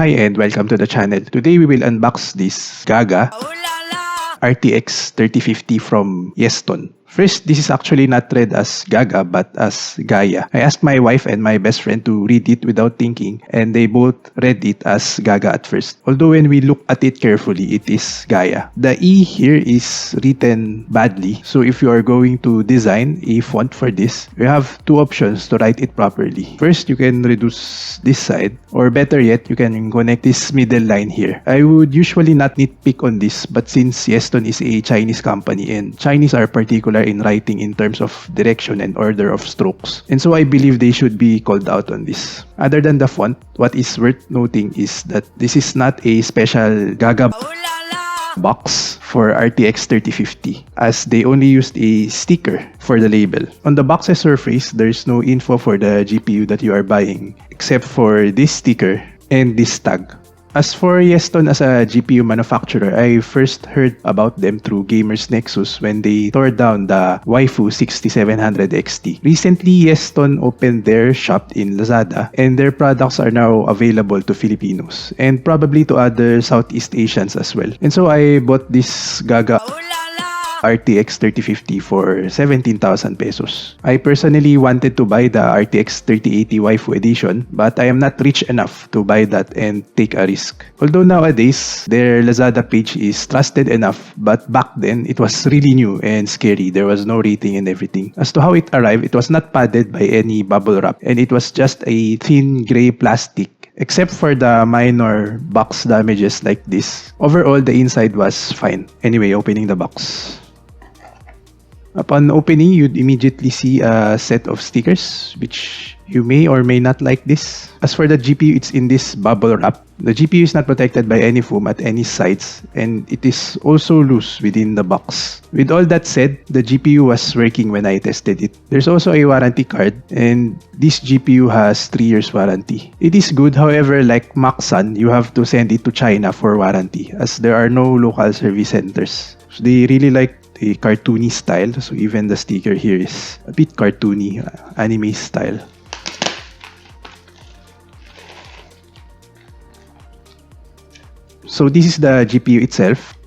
Hi and welcome to the channel. Today we will unbox this Gaga RTX 3050 from Yeston. First, this is actually not read as Gaga but as Gaia. I asked my wife and my best friend to read it without thinking and they both read it as Gaga at first. Although when we look at it carefully, it is Gaia. The E here is written badly. So if you are going to design a font for this, you have two options to write it properly. First, you can reduce this side, or better yet, you can connect this middle line here. I would usually not nitpick on this, but since Yeston is a Chinese company and Chinese are particular in writing in terms of direction and order of strokes, and so I believe they should be called out on this. Other than the font, what is worth noting is that this is not a special Gaga box for RTX 3050, as they only used a sticker for the label. On the box's surface, there's no info for the GPU that you are buying except for this sticker and this tag. As for Yeston as a GPU manufacturer, I first heard about them through Gamers Nexus when they tore down the Waifu 6700 XT. Recently, Yeston opened their shop in Lazada and their products are now available to Filipinos and probably to other Southeast Asians as well. And so I bought this Gaga RTX 3050 for 17,000 pesos. I personally wanted to buy the RTX 3080 Waifu edition, but I am not rich enough to buy that and take a risk. Although nowadays, their Lazada page is trusted enough, but back then, it was really new and scary. There was no rating and everything. As to how it arrived, it was not padded by any bubble wrap, and it was just a thin gray plastic. Except for the minor box damages like this, overall, the inside was fine. Anyway, opening the box. Upon opening, you'd immediately see a set of stickers, which you may or may not like this. As for the GPU, it's in this bubble wrap. The GPU is not protected by any foam at any sides, and it is also loose within the box. With all that said, the GPU was working when I tested it. There's also a warranty card, and this GPU has 3 years warranty. It is good, however, like Maxan, you have to send it to China for warranty, as there are no local service centers. So they really like a cartoony style, so even the sticker here is a bit cartoony, anime style. So this is the GPU itself.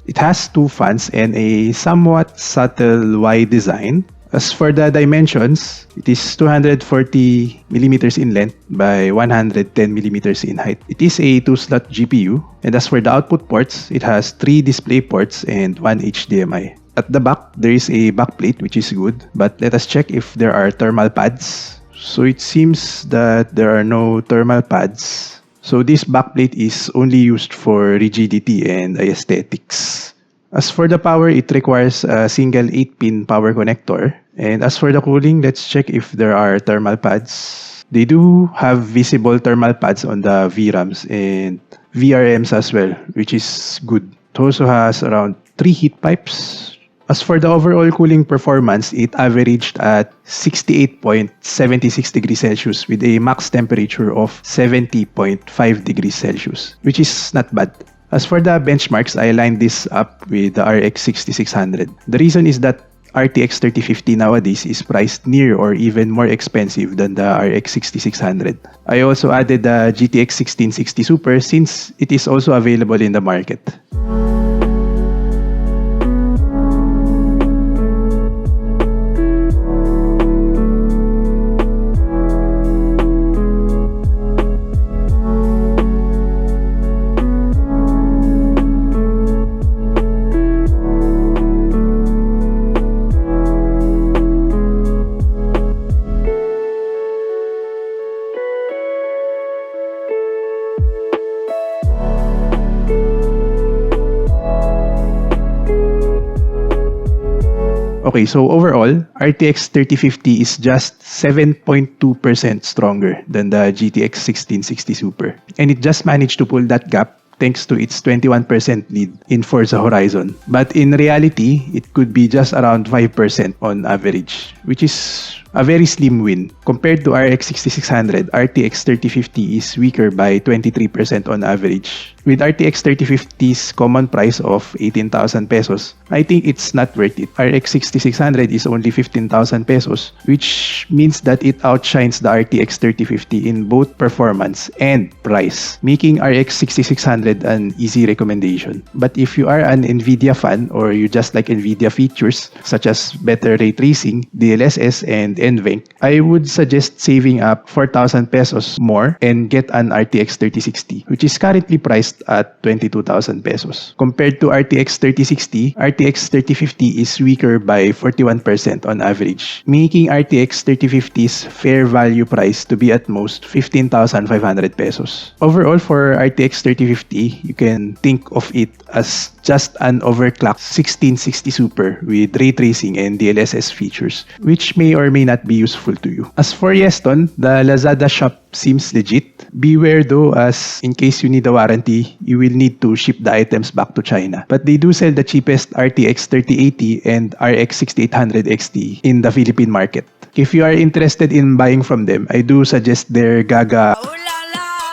It has two fans and a somewhat subtle Y design. As for the dimensions, it is 240 millimeters in length by 110 millimeters in height. It is a 2-slot GPU, and as for the output ports, it has 3 display ports and 1 HDMI. At the back, there is a backplate, which is good, but let us check if there are thermal pads. So it seems that there are no thermal pads. So this backplate is only used for rigidity and aesthetics. As for the power, it requires a single 8-pin power connector. And as for the cooling, let's check if there are thermal pads. They do have visible thermal pads on the VRAMs and VRMs as well, which is good. It also has around 3 heat pipes. As for the overall cooling performance, it averaged at 68.76 degrees Celsius with a max temperature of 70.5 degrees Celsius, which is not bad. As for the benchmarks, I lined this up with the RX 6600. The reason is that RTX 3050 nowadays is priced near or even more expensive than the RX 6600. I also added the GTX 1660 Super since it is also available in the market. Okay, so overall, RTX 3050 is just 7.2% stronger than the GTX 1660 Super. And it just managed to pull that gap thanks to its 21% lead in Forza Horizon. But in reality, it could be just around 5% on average, which is A very slim win. Compared to RX 6600, RTX 3050 is weaker by 23% on average. With RTX 3050's common price of 18,000 pesos, I think it's not worth it. RX 6600 is only 15,000 pesos, which means that it outshines the RTX 3050 in both performance and price, making RX 6600 an easy recommendation. But if you are an Nvidia fan or you just like Nvidia features such as better ray tracing, DLSS, and NVENC, I would suggest saving up 4,000 pesos more and get an RTX 3060, which is currently priced at 22,000 pesos. Compared to RTX 3060, RTX 3050 is weaker by 41% on average, making RTX 3050's fair value price to be at most 15,500 pesos. Overall, for RTX 3050, you can think of it as just an overclocked 1660 Super with ray tracing and DLSS features, which may or may not be useful to you. As for Yeston, the Lazada shop seems legit. Beware though, as in case you need a warranty, you will need to ship the items back to China. But they do sell the cheapest RTX 3080 and RX 6800 XT in the Philippine market. If you are interested in buying from them, I do suggest their Gaga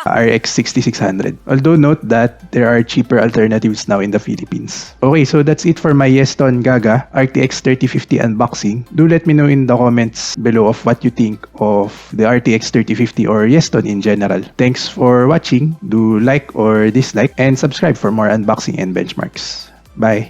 RX 6600. Although note that there are cheaper alternatives now in the Philippines. Okay, so that's it for my Yeston Gaga RTX 3050 unboxing. Do let me know in the comments below of what you think of the RTX 3050 or Yeston in general. Thanks for watching. Do like or dislike and subscribe for more unboxing and benchmarks. Bye!